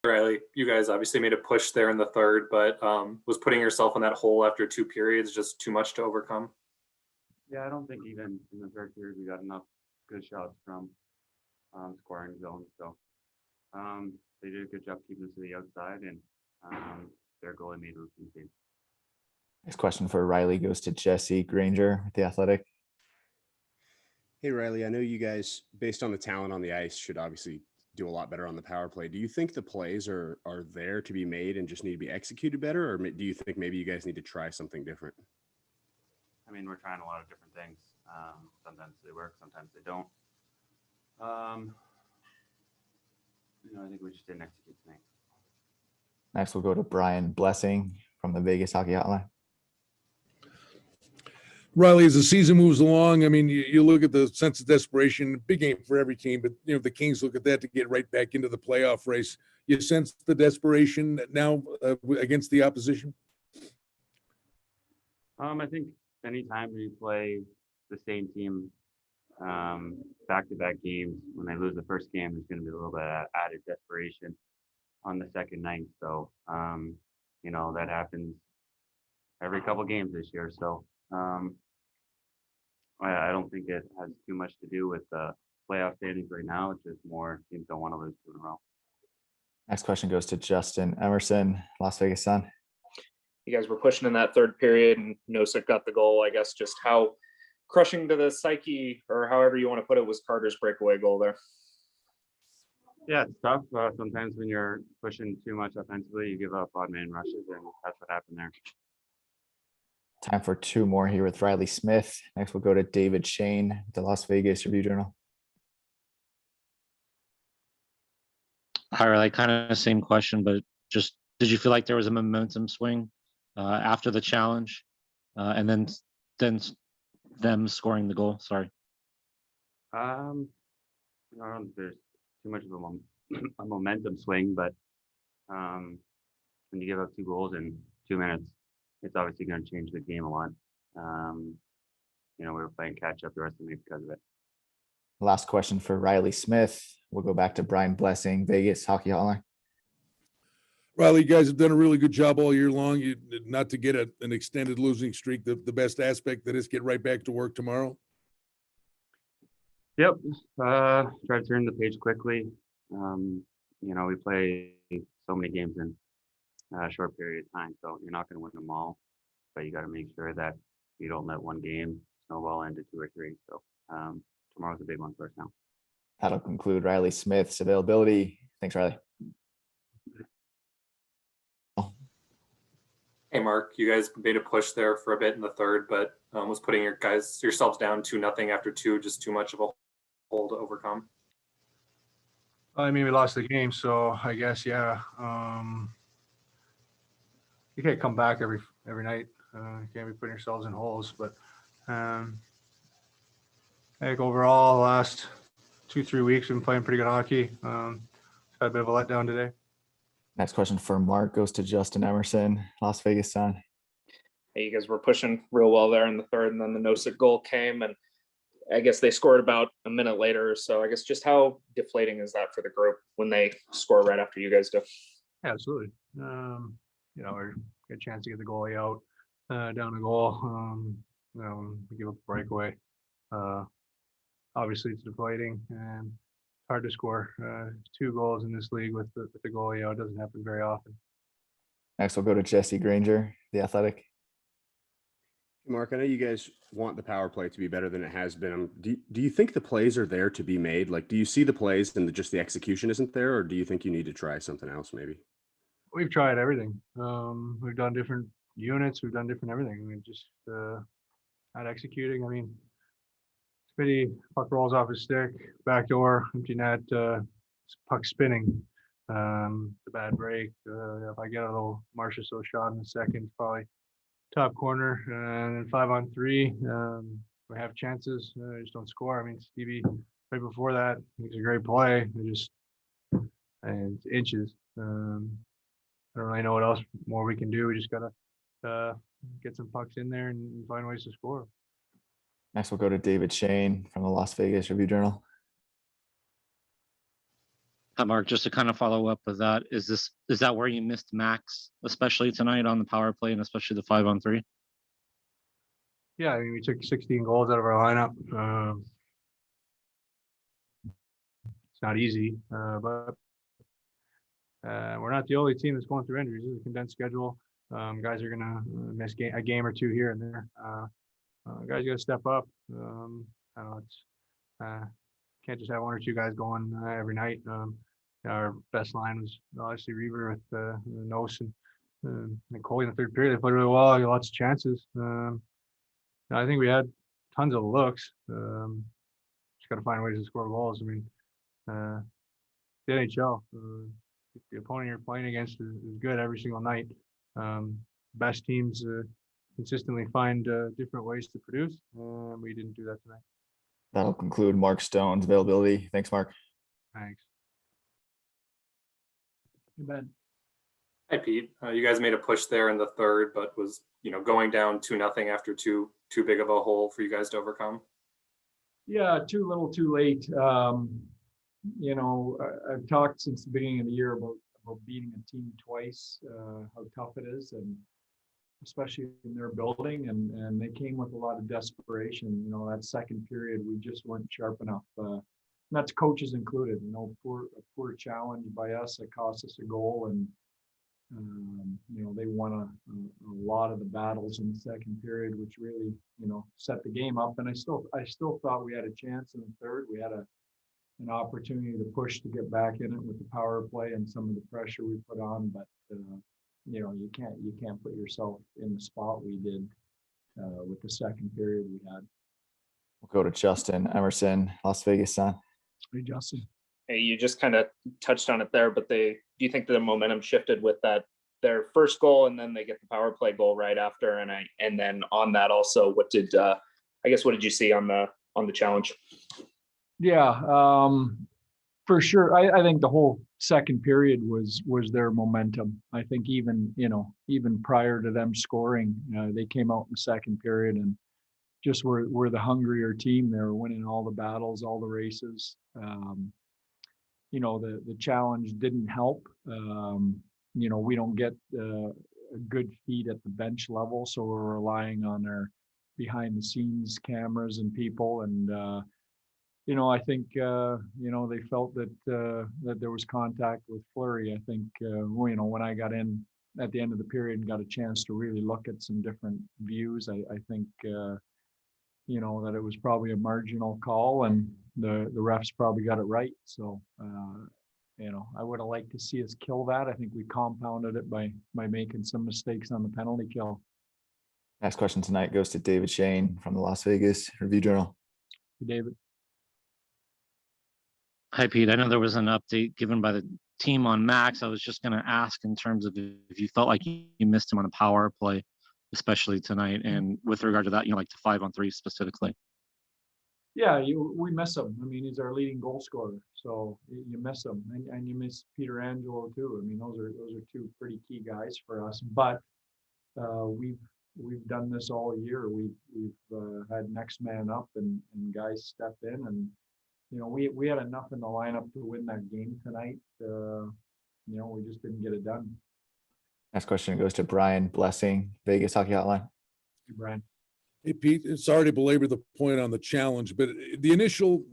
Riley, you guys obviously made a push there in the third, but was putting yourself in that hole after 2 periods just too much to overcome? Yeah, I don't think even in the third period we got enough good shots from scoring zones. So they did a good job keeping us to the outside, and their goalie made a routine save. Next question for Riley goes to Jesse Granger with The Athletic. Hey, Riley, I know you guys, based on the talent on the ice, should obviously do a lot better on the power play. Do you think the plays are there to be made and just need to be executed better? Or do you think maybe you guys need to try something different? I mean, we're trying a lot of different things. Sometimes they work, sometimes they don't. I think we just didn't execute tonight. Next, we'll go to Brian Blessing from the Vegas Hockey Hotline. Riley, as the season moves along, I mean, you look at the sense of desperation, big game for every team, but the Kings look at that to get right back into the playoff race. You sense the desperation now against the opposition? I think anytime we play the same team back-to-back games, when they lose the first game, there's going to be a little bit of added desperation on the second night. So, that happens every couple games this year. So, I don't think it has too much to do with the playoff standings right now. It's just more teams don't want to lose 2 in a row. Next question goes to Justin Emerson, Las Vegas Sun. You guys were pushing in that third period and Nosek got the goal. I guess just how crushing to the psyche, or however you want to put it, was Carter's breakaway goal there? Yeah, it's tough. Sometimes when you're pushing too much offensively, you give up odd man rushes, and that's what happened there. Time for 2 more here with Riley Smith. Next, we'll go to David Shane, the Las Vegas Review-Journal. Hi, Riley. Kind of the same question, but just did you feel like there was a momentum swing after the challenge, and then them scoring the goal? Sorry. I don't think there's too much of a momentum swing, but when you give up 2 goals in 2 minutes, it's obviously going to change the game a lot. We were playing catch up the rest of the night because of it. Last question for Riley Smith. We'll go back to Brian Blessing, Vegas Hockey Hotline. Riley, you guys have done a really good job all year long. Not to get an extended losing streak. The best aspect that is get right back to work tomorrow. Yep. Try to turn the page quickly. We play so many games in a short period of time, so you're not going to win them all. But you got to make sure that you don't let one game snowball into 2 or 3. So tomorrow's a big one for us now. That'll conclude Riley Smith's availability. Thanks, Riley. Hey, Mark, you guys made a push there for a bit in the third, but was putting yourselves down 2-0 after 2, just too much of a hole to overcome? I mean, we lost the game, so I guess, yeah. You can't come back every night. You can't be putting yourselves in holes, but I think overall, the last 2-3 weeks, we've been playing pretty good hockey. Had a bit of a letdown today. Next question for Mark goes to Justin Emerson, Las Vegas Sun. Hey, you guys were pushing real well there in the third, and then the Nosek goal came, and I guess they scored about a minute later. So I guess just how deflating is that for the group when they score right after you guys do? Yeah, absolutely. Or get a chance to get the goalie out, down a goal. We give up a breakaway. Obviously, it's deflating and hard to score 2 goals in this league with the goalie out. It doesn't happen very often. Next, we'll go to Jesse Granger, The Athletic. Mark, I know you guys want the power play to be better than it has been. Do you think the plays are there to be made? Like, do you see the plays and just the execution isn't there, or do you think you need to try something else maybe? We've tried everything. We've done different units. We've done different everything. We just not executing. I mean, Smitty, puck rolls off his stick, backdoor, empty net, puck spinning. The bad break. If I get a little Marchessault shot in the second, probably top corner, and then 5-on-3. We have chances, just don't score. I mean, Stevie right before that makes a great play. And it's inches. I don't really know what else more we can do. We just gotta get some pucks in there and find ways to score. Next, we'll go to David Shane from the Las Vegas Review-Journal. Mark, just to kind of follow up with that, is that where you missed Max, especially tonight on the power play and especially the 5-on-3? Yeah, I mean, we took 16 goals out of our lineup. It's not easy, but we're not the only team that's going through injuries. It's a condensed schedule. Guys are gonna miss a game or two here and there. Guys got to step up. I don't know, it's can't just have one or two guys going every night. Our best line was obviously Reaver with Nose and Coley in the third period. They played really well. Got lots of chances. I think we had tons of looks. Just got to find ways to score goals. I mean, the NHL, the opponent you're playing against is good every single night. Best teams consistently find different ways to produce. We didn't do that tonight. That'll conclude Mark Stone's availability. Thanks, Mark. Thanks. You bet. Hi, Pete. You guys made a push there in the third, but was, going down 2-0 after too big of a hole for you guys to overcome. Yeah, too little, too late. I've talked since the beginning of the year about beating a team twice, how tough it is, and especially in their building, and they came with a lot of desperation. That second period, we just weren't sharp enough. And that's coaches included. A poor challenge by us that cost us a goal, and they won a lot of the battles in the second period, which really set the game up. And I still thought we had a chance in the third. We had an opportunity to push to get back in it with the power play and some of the pressure we put on, but you can't put yourself in the spot we did with the second period we had. We'll go to Justin Emerson, Las Vegas Sun. Hey, Justin. Hey, you just kind of touched on it there, but do you think the momentum shifted with their first goal, and then they get the power play goal right after, and then on that also, what did you see on the challenge? Yeah, for sure. I think the whole second period was their momentum. I think even prior to them scoring, they came out in the second period and just were the hungrier team. They were winning all the battles, all the races. The challenge didn't help. We don't get a good feed at the bench level, so we're relying on our behind the scenes cameras and people. And I think they felt that there was contact with Fleury. I think when I got in at the end of the period and got a chance to really look at some different views, I think that it was probably a marginal call, and the refs probably got it right. So I would have liked to see us kill that. I think we compounded it by making some mistakes on the penalty kill. Next question tonight goes to David Shane from the Las Vegas Review-Journal. David. Hi, Pete. I know there was an update given by the team on Max. I was just going to ask in terms of if you felt like you missed him on a power play, especially tonight, and with regard to that, like the 5-on-3 specifically. Yeah, we miss him. I mean, he's our leading goal scorer, so you miss him, and you miss Peter Angelo too. I mean, those are two pretty key guys for us. But we've done this all year. We've had next man up and guys step in, and we had enough in the lineup to win that game tonight. We just didn't get it done. Next question goes to Brian Blessing, Vegas Hockey Hotline. Hey, Brian. Hey, Pete, sorry to belabor the point on the challenge, but the initial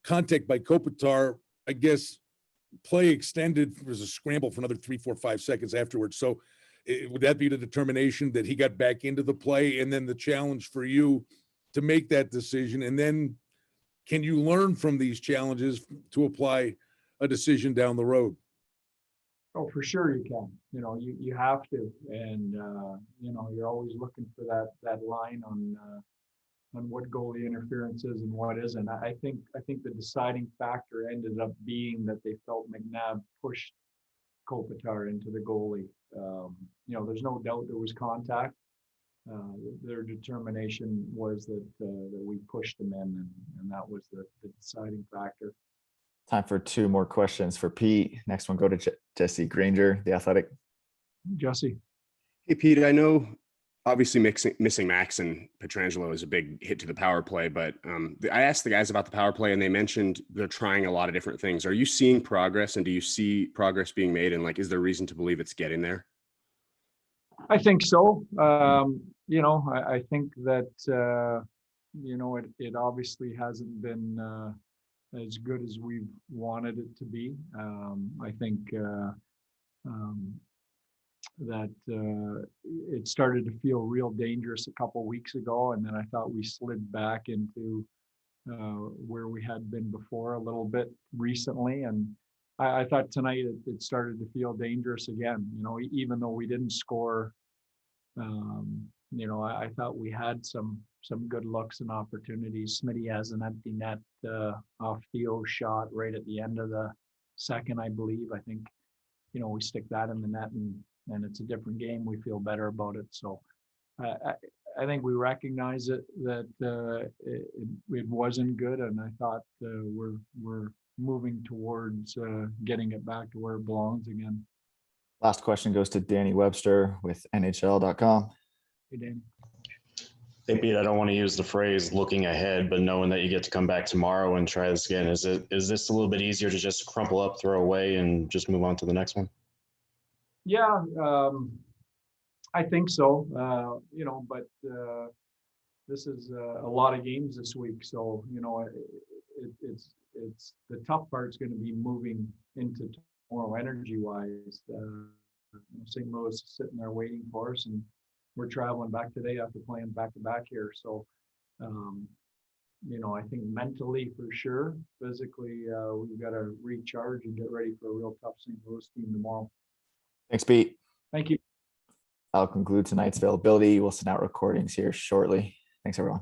contact by Kopitar, I guess, play extended, was a scramble for another 3, 4, 5 seconds afterwards. So would that be the determination that he got back into the play, and then the challenge for you to make that decision? And then can you learn from these challenges to apply a decision down the road? Oh, for sure you can. You have to, and you're always looking for that line on what goalie interference is and what isn't. I think the deciding factor ended up being that they felt McNabb pushed Kopitar into the goalie. There's no doubt there was contact. Their determination was that we pushed them in, and that was the deciding factor. Time for 2 more questions for Pete. Next one, go to Jesse Granger, The Athletic. Jesse. Hey, Pete, I know obviously missing Max and Pietrangelo is a big hit to the power play, but I asked the guys about the power play and they mentioned they're trying a lot of different things. Are you seeing progress, and do you see progress being made? And like, is there reason to believe it's getting there? I think so. You know, I think that, you know, it obviously hasn't been as good as we've wanted it to be. I think that it started to feel real dangerous a couple weeks ago, and then I thought we slid back into where we had been before a little bit recently, and I thought tonight it started to feel dangerous again. You know, even though we didn't score, you know, I thought we had some good looks and opportunities. Smitty has an empty net off Theo's shot right at the end of the second, I believe. I think, you know, we stick that in the net and it's a different game. We feel better about it. So I think we recognize it, that it wasn't good, and I thought we're moving towards getting it back to where it belongs again. Last question goes to Danny Webster with NHL.com. Hey, Danny. Hey, Pete, I don't want to use the phrase looking ahead, but knowing that you get to come back tomorrow and try this again, is this a little bit easier to just crumple up, throw away, and just move on to the next one? Yeah, I think so. You know, but this is a lot of games this week, so you know, it's the tough part's going to be moving into tomorrow energy-wise. St. Louis is sitting there waiting for us, and we're traveling back today after playing back-to-back here. So, you know, I think mentally for sure, physically, we've got to recharge and get ready for a real tough St. Louis team tomorrow. Thanks, Pete. Thank you. I'll conclude tonight's availability. We'll send out recordings here shortly. Thanks, everyone.